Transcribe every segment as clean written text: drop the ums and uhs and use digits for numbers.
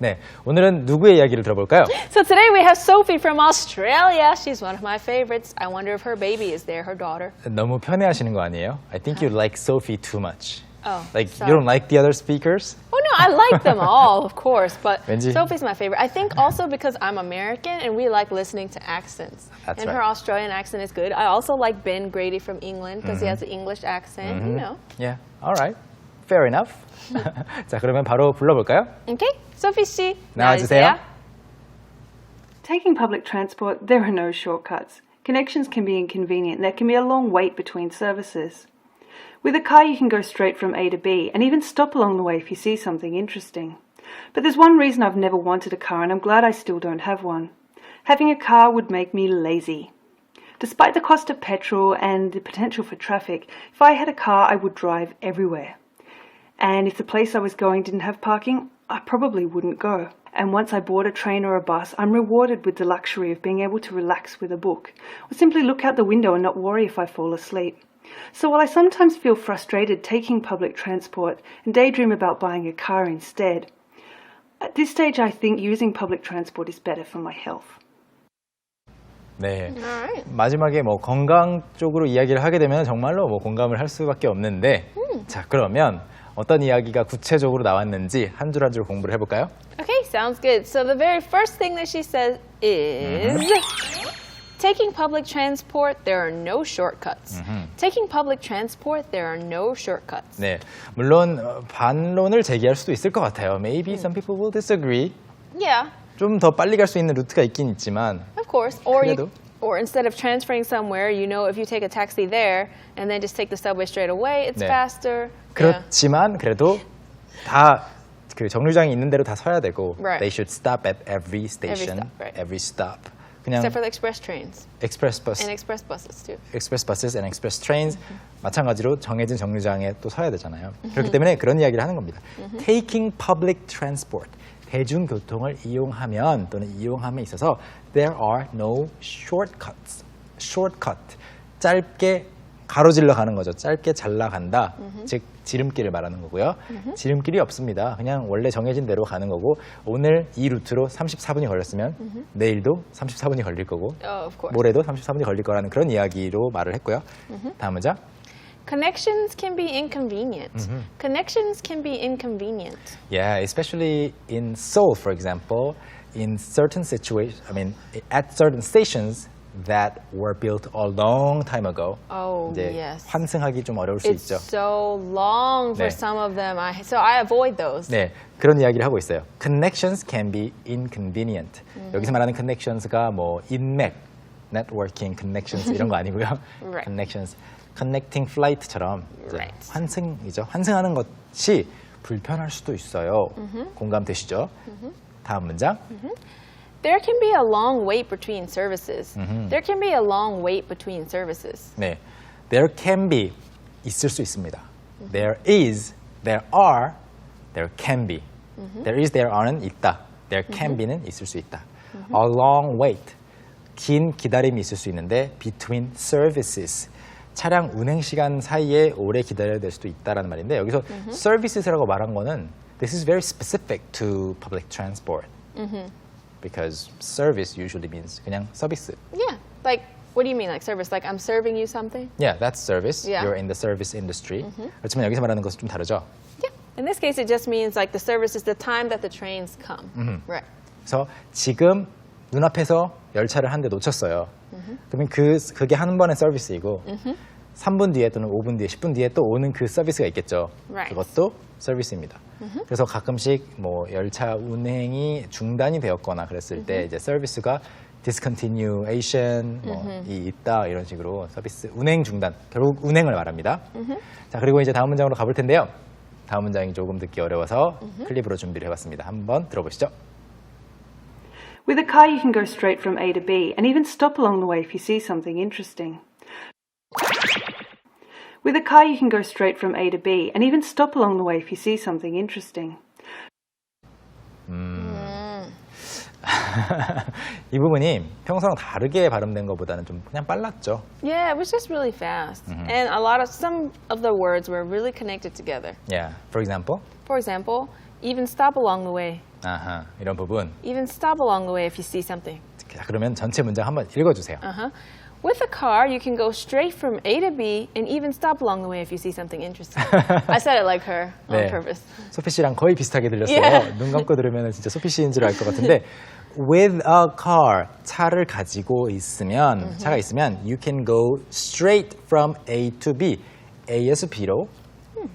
네, 오늘은 누구의 이야기를 들어볼까요? So today we have Sophie from Australia. She's one of my favorites. I wonder if her baby is there, her daughter. 너무 편애하시는 거 아니에요? I think you like Sophie too much. Oh, Like sorry. you don't like the other speakers? Oh no, I like them all, of course, but 왠지- Sophie's my favorite. I think also because I'm American and we like listening to accents. That's and right. her Australian accent is good. I also like Ben Grady from England because he has an English accent, you know. Yeah, all right. Fair enough. 자, 그러면 바로 불러볼까요? Okay, Sophie 씨, 나와주세요. Taking public transport, there are no shortcuts. Connections can be inconvenient. There can be a long wait between services. With a car, you can go straight from A to B and even stop along the way if you see something interesting. But there's one reason I've never wanted a car, and I'm glad I still don't have one. Having a car would make me lazy. Despite the cost of petrol and the potential for traffic, if I had a car, I would drive everywhere. And if the place I was going didn't have parking, I probably wouldn't go. And once I board a train or a bus, I'm rewarded with the luxury of being able to relax with a book, or simply look out the window and not worry if I fall asleep. So while I sometimes feel frustrated taking public transport and daydream about buying a car instead, at this stage I think using public transport is better for my health. 네. Alright. 마지막에 뭐 건강 쪽으로 이야기를 하게 되면 정말로 뭐 공감을 할 수밖에 없는데 자, 그러면 어떤 이야기가 구체적으로 나왔는지 한 줄 한 줄 공부를 해볼까요? Okay, sounds good. So the very first thing that she says is taking public transport, there are no shortcuts. Taking public transport, there are no shortcuts. 네, 물론 반론을 제기할 수도 있을 것 같아요. Maybe some people will disagree. Yeah, 좀 더 빨리 갈 수 있는 루트가 있긴 있지만 of course. Or 그래도. or instead of transferring somewhere, you know, if you take a taxi there and then just take the subway straight away, it's 네. faster. Yeah. 그렇지만 그래도 다 그 정류장이 있는 대로 다 서야 되고 Right. They should stop at every station, stop, right. every stop. 그냥 Except for the express trains express bus, and express buses too. express buses and express trains 마찬가지로 정해진 정류장에 또 서야 되잖아요. 그렇기 때문에 그런 이야기를 하는 겁니다. Taking public transport, 대중교통을 이용하면 또는 이용함에 있어서 there are no shortcuts. shortcut, 짧게 가로질러 가는 거죠. 짧게 잘라 간다. 즉 지름길을 말하는 거고요. 지름길이 없습니다. 그냥 원래 정해진 대로 가는 거고 오늘 이 루트로 34분이 걸렸으면 내일도 34분이 걸릴 거고 Oh, of course. 모레도 34분이 걸릴 거라는 그런 이야기로 말을 했고요. 다음 문장. Connections can be inconvenient. Connections can be inconvenient. Yeah, especially in Seoul, for example, in certain situations, I mean, at certain stations that were built a long time ago. Oh, 이제 yes. 환승하기 좀 어려울 수 It's 있죠. so long for 네. some of them. So I avoid those. 네, 그런 이야기를 하고 있어요. Connections can be inconvenient. 여기서 말하는 connections가 뭐 인맥, networking, connections 이런 거 아니고요. Right. Connections, connecting flight처럼 이제 Right. 환승이죠. 환승하는 것이 불편할 수도 있어요. 공감되시죠? 다음 문장. There can be a long wait between services. There can be a long wait between services. 네, there can be 있을 수 있습니다. There is, there are, there can be. There is, there are는 있다. There can be는 있을 수 있다. A long wait, 긴 기다림이 있을 수 있는데 between services, 차량 운행 시간 사이에 오래 기다려야 될 수도 있다라는 말인데 여기서 services라고 말한 거는 this is very specific to public transport. Because service usually means 그냥 서비스. Yeah. Like, what do you mean, like service? Like I'm serving you something? Yeah, that's service. Yeah. You're in the service industry. 그렇지만 여기서 말하는 것은 좀 다르죠. Yeah. In this case, it just means like the service is the time that the trains come. Right. 그래서 지금 눈앞에서 열차를 한 대 놓쳤어요. 그러면 그게 한 번의 서비스이고 3분 뒤에 또는 5분 뒤에 10분 뒤에 또 오는 그 서비스가 있겠죠. Right. 그것도 서비스입니다. 그래서 가끔씩 뭐 열차 운행이 중단이 되었거나 그랬을 때 이제 서비스가 discontinuation 이 있다 이런 식으로 서비스 운행 중단 결국 운행을 말합니다. 자 그리고 이제 다음 문장으로 가볼 텐데요. 다음 문장이 조금 듣기 어려워서 클립으로 준비를 해봤습니다. 한번 들어보시죠. With a car, you can go straight from A to B and even stop along the way if you see something interesting. With a car, you can go straight from A to B and even stop along the way if you see something interesting. 이 부분이 평소랑 다르게 발음된 것보다는 좀 그냥 빨랐죠. Yeah, it was just really fast. And some of the words were really connected together. Yeah. For example, For example, Even stop along the way. 아하, 이런 부분. Even stop along the way if you see something. 자, 그러면 전체 문장 한번 읽어주세요. With a car, you can go straight from A to B and even stop along the way if you see something interesting. I said it like her on purpose. 소피 씨랑 거의 비슷하게 들렸어요. Yeah. 눈 감고 들으면 진짜 소피 씨인 줄 알 것 같은데 with a car, 차를 가지고 있으면 차가 있으면 you can go straight from A to B. A에서 B로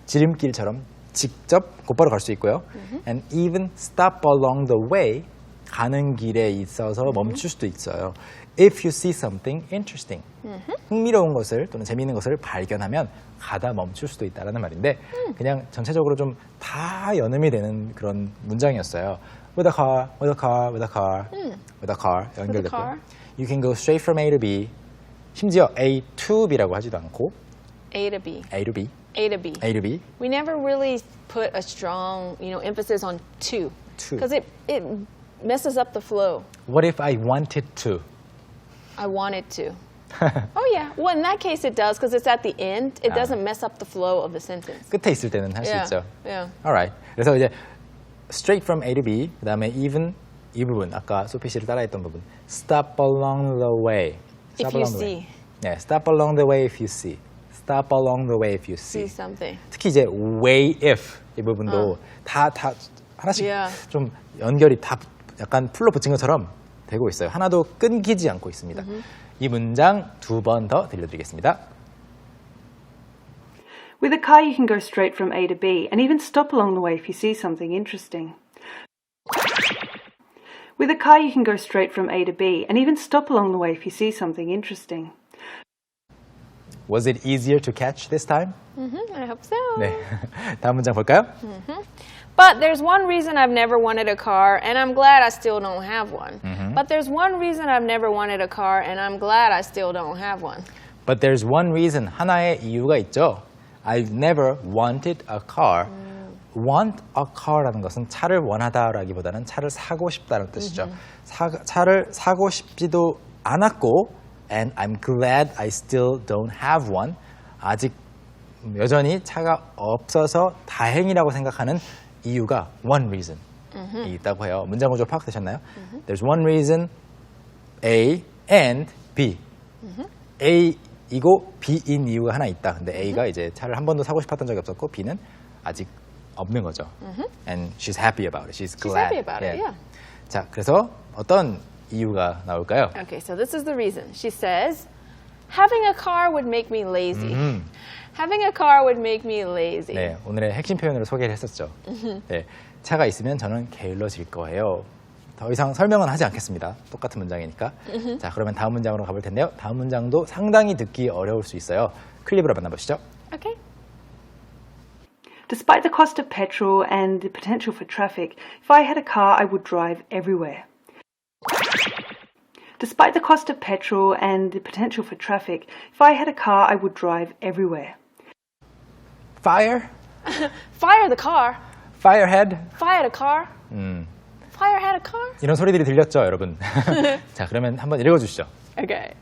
지름길처럼 직접 곧바로 갈 수 있고요. And even stop along the way. 가는 길에 있어서 멈출 수도 있어요. If you see something interesting. 흥미로운 것을 또는 재미있는 것을 발견하면 가다 멈출 수도 있다는 말인데 그냥 전체적으로 좀 다 연음이 되는 그런 문장이었어요. With a car, with a car, with a car, with a car 연결됐고요. You can go straight from A to B. 심지어 A to B라고 하지도 않고 A to B. A to B. A to B. A to B. We never really put a strong, emphasis on to. To. Because it messes up the flow. What if I wanted to? I wanted to. Oh yeah. Well, in that case it does because it's at the end. It doesn't mess up the flow of the sentence. 끝에 있을 때는 할 수 있죠. Yeah. Alright. 그래서 이제 straight from A to B, 그다음에 even 이 부분 아까 소피 씨를 따라했던 부분. Stop along the way. If you see. 네, stop along the way if you see. Stop along the way if you See see. something. 특히 이제 way if 이 부분도 다 하나씩 Yeah. 좀 연결이 다 약간 풀로 붙인 것처럼 되고 있어요. 하나도 끊기지 않고 있습니다. 이 문장 두 번 더 들려드리겠습니다. With a car, you can go straight from A to B and even stop along the way if you see something interesting. With a car, you can go straight from A to B and even stop along the way if you see something interesting. Was it easier to catch this time? I hope so. 네. 다음 문장 볼까요? But there's one reason I've never wanted a car, and I'm glad I still don't have one. But there's one reason I've never wanted a car, and I'm glad I still don't have one. But there's one reason. 하나의 이유가 있죠. I've never wanted a car. Want a car라는 것은 차를 원하다라기보다는 차를 사고 싶다는 뜻이죠. 차를 사고 싶지도 않았고 and I'm glad I still don't have one. 아직 여전히 차가 없어서 다행이라고 생각하는 이유가 one reason 이 있다고 해요. 문장 구조 파악되셨나요? There's one reason A and B. A이고 B인 이유가 하나 있다. 근데 A가 이제 차를 한 번도 사고 싶었던 적이 없었고 B는 아직 없는 거죠. And she's happy about it. She's glad. happy about it, yeah. 자, 그래서 어떤 이유가 나올까요? Okay, so this is the reason. She says, having a car would make me lazy. Having a car would make me lazy. 네, 오늘의 핵심 표현으로 소개를 했었죠. 네, 차가 있으면 저는 게을러질 거예요. 더 이상 설명은 하지 않겠습니다. 똑같은 문장이니까. 자, 그러면 다음 문장으로 가볼 텐데요. 다음 문장도 상당히 듣기 어려울 수 있어요. 클립으로 만나보시죠. Okay. Despite the cost of petrol and the potential for traffic, if I had a car, I would drive everywhere. Despite the cost of petrol and the potential for traffic, if I had a car, I would drive everywhere. Fire? Fire the car. Firehead? Fire the car. Fire had a car. 이런 소리들이 들렸죠, 여러분? 자, 그러면 한번 읽어주시죠. Okay.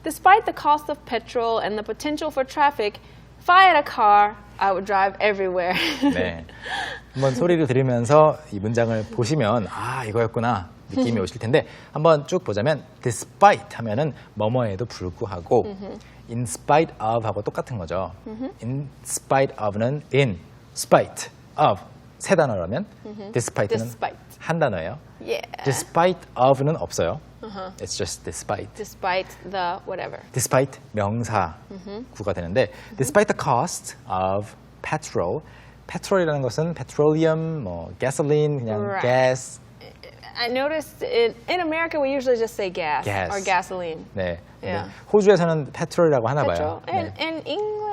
Despite the cost of petrol and the potential for traffic, if I had a car, I would drive everywhere. 네. 한번 소리를 들으면서 이 문장을 보시면 아, 이거였구나 느낌이 오실 텐데 한번 쭉 보자면 despite 하면은 뭐뭐에도 불구하고 in spite of 하고 똑같은 거죠. in spite of는 in spite of 세 단어라면 despite는 Despite. 한 단어예요. Yeah. despite of는 없어요. It's just despite. Despite the whatever. despite 명사 구가 되는데 despite the cost of petrol. petrol이라는 것은 petroleum, 뭐 gasoline, 그냥 Right. gas. I noticed in America we usually just say gas, Gas. or gasoline. 네. Yeah. 근데 호주에서는 petrol이라고 하나 Petrol. 봐요. 네. And England.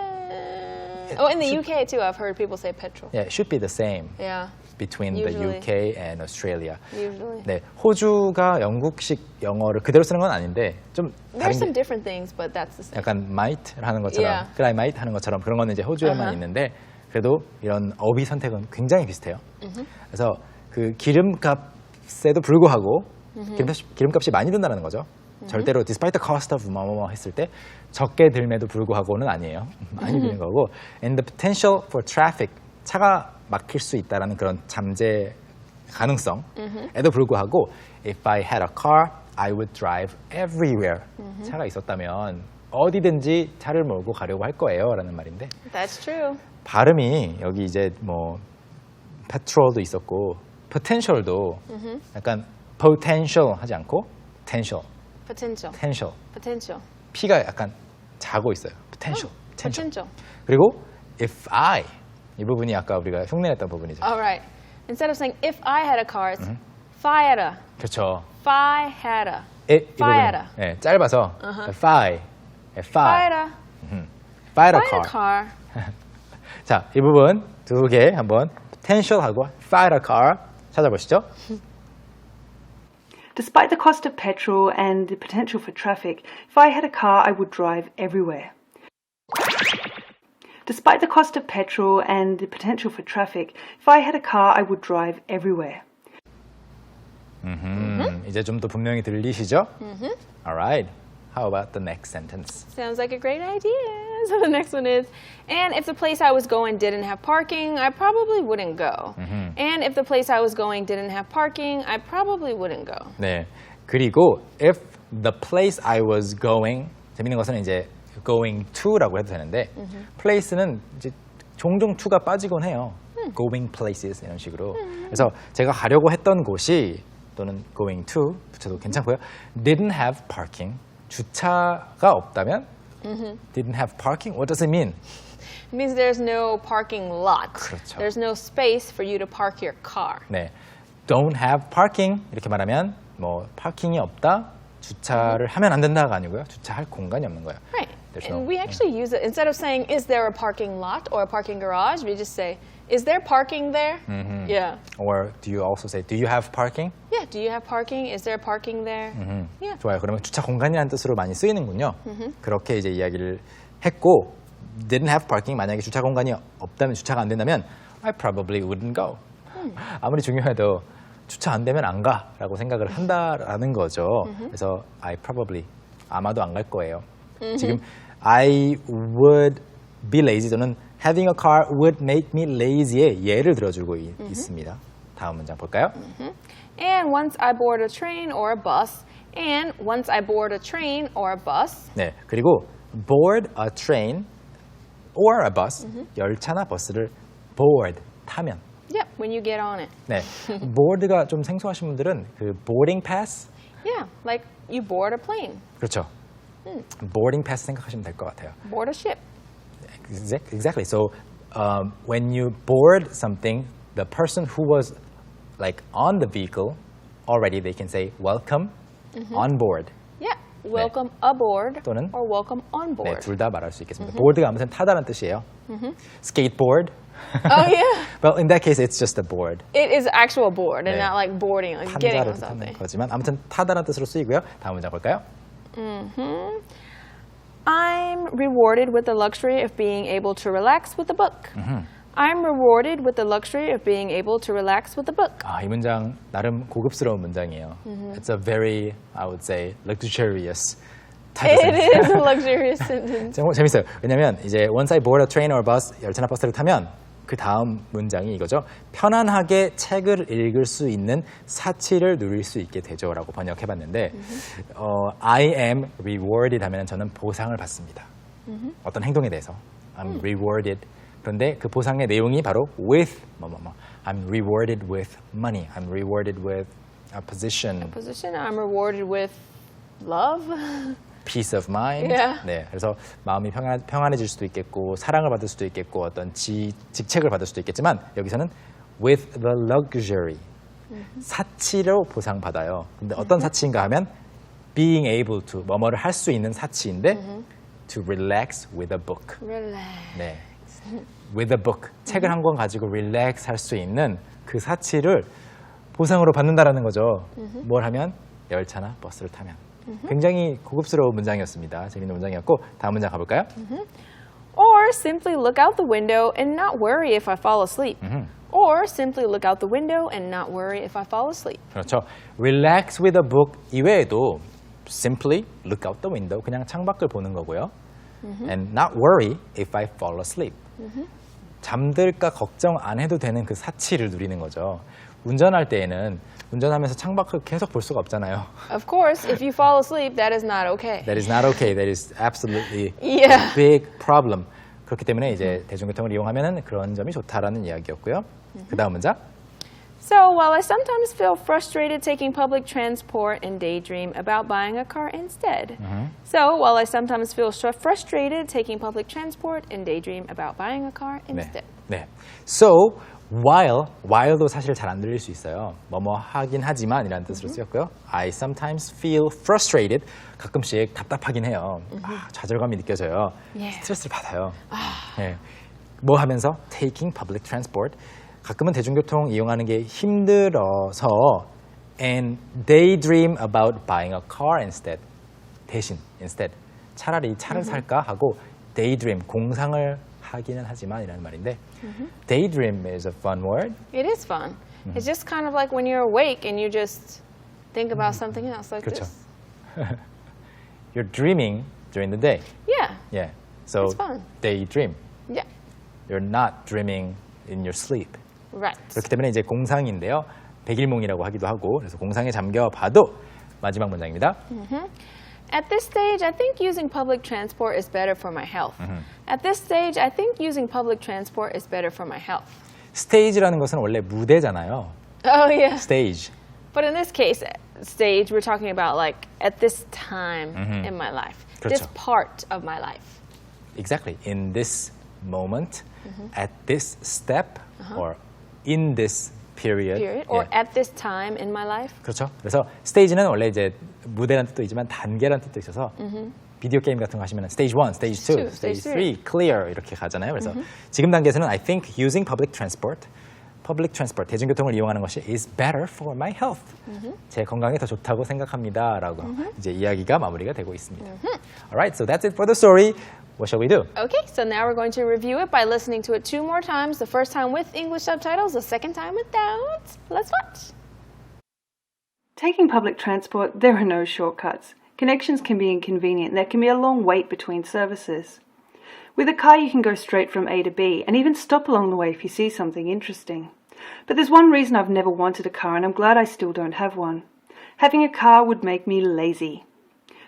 Oh, in the UK too, I've heard people say petrol. Yeah, it should be the same Yeah, between Usually. the UK and Australia. usually. 네, 호주가 영국식 영어를 그대로 쓰는 건 아닌데 좀 다른 There's some 게 different things, but that's the same. 약간 might를 하는 것처럼, Yeah. climate 하는 것처럼 그런 거는 이제 호주에만 있는데 그래도 이런 어휘 선택은 굉장히 비슷해요. 그래서 그 기름값에도 불구하고 기름값이 많이 든다는 거죠. 절대로 despite the cost of 뭐뭐뭐 했을 때 적게 들매도 불구하고는 아니에요. 많이 드는 거고. And the potential for traffic. 차가 막힐 수 있다라는 그런 잠재 가능성에도 불구하고 if I had a car, I would drive everywhere. 차가 있었다면 어디든지 차를 몰고 가려고 할 거예요 라는 말인데 That's true. 발음이 여기 이제 뭐 petrol도 있었고 potential도 약간 potential 하지 않고 potential, Potential. potential. Potential. P가 약간 자고 있어요. potential, Potential. 그리고 if I 이 부분이 아까 우리가 흉내냈던 부분이죠. All right. Instead of saying if I had a car, it's if I had a. 그렇죠. If I had a. 이 If I had 부분이 a. 네, 짧아서 if I If I had a. if I had a If I had a car. car. 자, 이 부분 두 개 한번 potential하고 if I had a car 찾아보시죠. Despite the cost of petrol and the potential for traffic, if I had a car, I would drive everywhere. Despite the cost of petrol and the potential for traffic, if I had a car, I would drive everywhere. 이제 좀 더 분명히 들리시죠? Alright. How about the next sentence? Sounds like a great idea. So the next one is, and if the place I was going didn't have parking, I probably wouldn't go. And if the place I was going didn't have parking, I probably wouldn't go. 네. 그리고 if the place I was going 재밌는 것은 이제 going to라고 해도 되는데 place는 이제 종종 to가 빠지곤 해요. going places 이런 식으로. 그래서 제가 가려고 했던 곳이 또는 going to 붙여도 괜찮고요. didn't have parking. 주차가 없다면 didn't have parking. What does it mean? It means there's no parking lot. 그렇죠. There's no space for you to park your car. 네. don't have parking 이렇게 말하면 뭐 파킹이 없다. 주차를 하면 안 된다가 아니고요. 주차할 공간이 없는 거예요. Right. There's And no- we actually use it instead of saying, is there a parking lot or a parking garage? We just say, is there parking there? Yeah. Or do you also say do you have parking? Yeah. Do you have parking? Is there parking there? Yeah. 좋아요. 그러면 주차 공간이라는 뜻으로 많이 쓰이는군요. 그렇게 이제 이야기를 했고 didn't have parking 만약에 주차 공간이 없다면 주차가 안 된다면 I probably wouldn't go. 아무리 중요해도 주차 안 되면 안 가라고 생각을 한다라는 거죠. 그래서 I probably 아마도 안 갈 거예요. 지금 I would be lazy 또는 having a car would make me lazy의 예를 들어주고 있습니다. 다음 문장 볼까요? And once I board a train or a bus, and once I board a train or a bus, 네, 그리고 board a train or a bus 열차나 버스를 board 타면 yep, when you get on it. 네, board가 좀 생소하신 분들은 그 boarding pass Yeah, like you board a plane, 그렇죠. boarding pass 생각하시면 될 것 같아요. board a ship. Exactly. So when you board something, the person who was like on the vehicle already, they can say welcome on board. Yeah, welcome aboard 또는 or welcome on 네, board. 둘 다 말할 수 있겠습니다. board가 아무튼 타다는 뜻이에요. skateboard. Oh yeah, Well, in that case, it's just a board. it is actual board and 네. not like boarding, like getting on 탐자를 something. 뜻하는 거지만 아무튼 타다는 뜻으로 쓰이고요. 다음 문장 볼까요? I'm rewarded with the luxury of being able to relax with a book. I'm rewarded with the luxury of being able to relax with a book. 아, 이 문장 나름 고급스러운 문장이에요. It's a very, I would say, luxurious type of It sentence. is a luxurious sentence. 정말 재밌어요. 왜냐면 이제 once I board a train or bus, 열차나 버스를 타면 그 다음 문장이 이거죠. 편안하게 책을 읽을 수 있는 사치를 누릴 수 있게 되죠라고 번역해봤는데 I am rewarded 하면 저는 보상을 받습니다. 어떤 행동에 대해서 I'm rewarded. 그런데 그 보상의 내용이 바로 with I'm rewarded with money. I'm rewarded with a position. Position, I'm rewarded with love. peace of mind. Yeah. 네, 그래서 마음이 평안해질 수도 있겠고 사랑을 받을 수도 있겠고 어떤 직책을 받을 수도 있겠지만 여기서는 with the luxury 사치로 보상받아요. 근데 어떤 사치인가 하면 being able to 뭐뭐를 할 수 있는 사치인데 to relax with a book. Relax. 네, with a book 책을 한 권 가지고 relax 할 수 있는 그 사치를 보상으로 받는다라는 거죠. 뭘 하면 열차나 버스를 타면. 굉장히 고급스러운 문장이었습니다. 재밌는 문장이었고 다음 문장 가볼까요? Or simply look out the window and not worry if I fall asleep. Or simply look out the window and not worry if I fall asleep. 그렇죠. Relax with a book 이외에도 simply look out the window 그냥 창밖을 보는 거고요. And not worry if I fall asleep. 잠들까 걱정 안 해도 되는 그 사치를 누리는 거죠. 운전할 때에는 운전하면서 창밖을 계속 볼 수가 없잖아요. Of course, if you fall asleep, that is not okay. That is not okay. That is absolutely Yeah. a big problem. 그렇기 때문에 이제 대중교통을 이용하면은 그런 점이 좋다라는 이야기였고요. 그 다음 문장. So, while I sometimes feel frustrated taking public transport and daydream about buying a car instead. So, while I sometimes feel frustrated taking public transport and daydream about buying a car instead. 네. So, while도 사실 잘 안 들릴 수 있어요. 뭐뭐 하긴 하지만 이라는 뜻으로 쓰였고요. I sometimes feel frustrated. 가끔씩 답답하긴 해요. 좌절감이 느껴져요. Yeah. 스트레스를 받아요. 네. 뭐 하면서? Taking public transport. 가끔은 대중교통 이용하는 게 힘들어서 and daydream about buying a car instead. 대신, instead. 차라리 차를 살까 하고 daydream, 공상을 하기는 하지만 이라는 말인데 daydream is a fun word. It is fun. It's just kind of like when you're awake and you just think about something else like 그렇죠. this. You're dreaming during the day. Yeah. Yeah. So It's fun. daydream. Yeah. You're not dreaming in your sleep. Right. 그렇기 때문에 이제 공상인데요. 백일몽이라고 하기도 하고 그래서 공상에 잠겨봐도 마지막 문장입니다. At this stage, I think using public transport is better for my health. At this stage, I think using public transport is better for my health. 스테이지라는 것은 원래 무대잖아요. Oh, yeah. 스테이지. But in this case, stage, we're talking about like at this time in my life. This 그렇죠. part of my life. Exactly. In this moment, at this step, or in this period. Or 예. at this time in my life. 그렇죠. 그래서 스테이지는 원래 이제 무대라는 뜻도 있지만 단계라는 뜻도 있어서 비디오 게임 같은 거 하시면 stage 1, stage 2, stage 3, clear 이렇게 가잖아요. 그래서 지금 단계에서는 I think using public transport, 대중교통을 이용하는 것이 is better for my health. 제 건강에 더 좋다고 생각합니다라고 이제 이야기가 마무리가 되고 있습니다. Alright, so that's it for the story. What shall we do? Okay, so now we're going to review it by listening to it 2 more times. The first time with English subtitles, the second time without. Let's watch. Taking public transport, there are no shortcuts. Connections can be inconvenient. There can be a long wait between services. With a car, you can go straight from A to B and even stop along the way if you see something interesting. But there's one reason I've never wanted a car, and I'm glad I still don't have one. Having a car would make me lazy.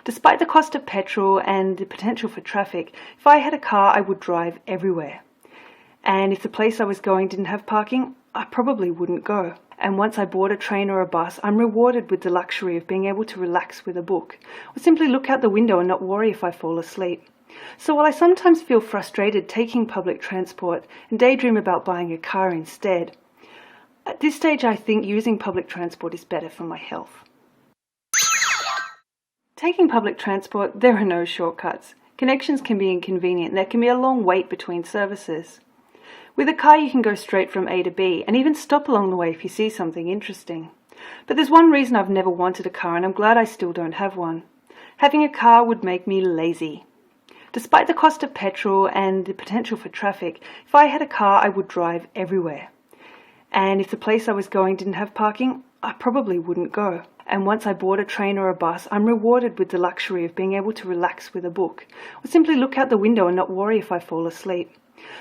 Despite the cost of petrol and the potential for traffic, if I had a car, I would drive everywhere. And if the place I was going didn't have parking, I probably wouldn't go. And once I board a train or a bus, I'm rewarded with the luxury of being able to relax with a book, or simply look out the window and not worry if I fall asleep. So while I sometimes feel frustrated taking public transport and daydream about buying a car instead, at this stage I think using public transport is better for my health. Taking public transport, there are no shortcuts. Connections can be inconvenient. There can be a long wait between services. With a car, you can go straight from A to B and even stop along the way if you see something interesting. But there's one reason I've never wanted a car, and I'm glad I still don't have one. Having a car would make me lazy. Despite the cost of petrol and the potential for traffic, if I had a car, I would drive everywhere. And if the place I was going didn't have parking, I probably wouldn't go. And once I board a train or a bus, I'm rewarded with the luxury of being able to relax with a book, or simply look out the window and not worry if I fall asleep.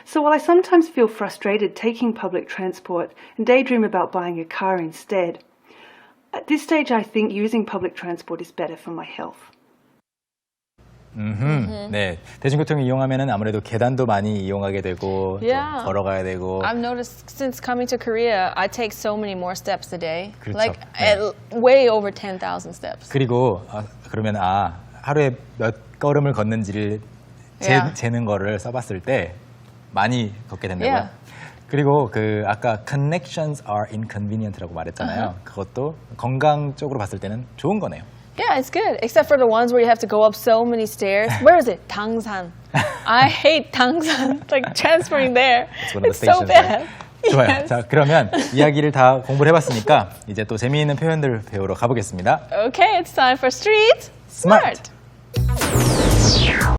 So while I sometimes feel frustrated taking public transport and daydream about buying a car instead, at this stage I think using public transport is better for my health. 네, 대중교통을 이용하면은 아무래도 계단도 많이 이용하게 되고 Yeah. 좀 걸어가야 되고. I've noticed since coming to Korea, I take so many more steps a day. 그렇죠. Like 네. way over 10,000 steps. 그리고 그러면 하루에 몇 걸음을 걷는지를 Yeah. 재는 거를 써봤을 때 많이 걷게 된다고요. Yeah. 그리고 아까 connections are inconvenient라고 말했잖아요. 그것도 건강 쪽으로 봤을 때는 좋은 거네요. Yeah, it's good. Except for the ones where you have to go up so many stairs. Where is it? Dangsan. I hate Dangsan. Like transferring there. one of the It's so stations, bad. 좋아요. Yes. 자, 그러면 이야기를 다 공부를 해봤으니까 이제 또 재미있는 표현들 배우러 가보겠습니다. Okay, it's time for Street Smart. Smart.